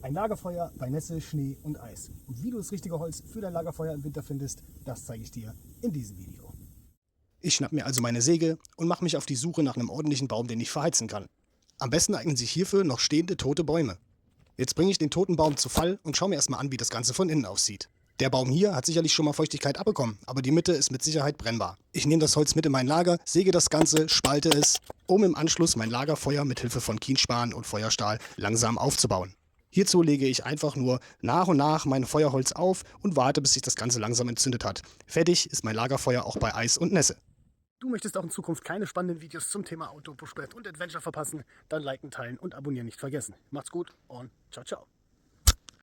Ein Lagerfeuer bei Nässe, Schnee und Eis. Und wie du das richtige Holz für dein Lagerfeuer im Winter findest, das zeige ich dir in diesem Video. Ich schnapp mir also meine Säge und mache mich auf die Suche nach einem ordentlichen Baum, den ich verheizen kann. Am besten eignen sich hierfür noch stehende tote Bäume. Jetzt bringe ich den toten Baum zu Fall und schaue mir erstmal an, wie das Ganze von innen aussieht. Der Baum hier hat sicherlich schon mal Feuchtigkeit abbekommen, aber die Mitte ist mit Sicherheit brennbar. Ich nehme das Holz mit in mein Lager, säge das Ganze, spalte es, um im Anschluss mein Lagerfeuer mit Hilfe von Kienspan und Feuerstahl langsam aufzubauen. Hierzu lege ich einfach nur nach und nach mein Feuerholz auf und warte, bis sich das Ganze langsam entzündet hat. Fertig ist mein Lagerfeuer auch bei Eis und Nässe. Du möchtest auch in Zukunft keine spannenden Videos zum Thema Outdoor, Bushcraft und Adventure verpassen? Dann liken, teilen und abonnieren nicht vergessen. Macht's gut und ciao, ciao.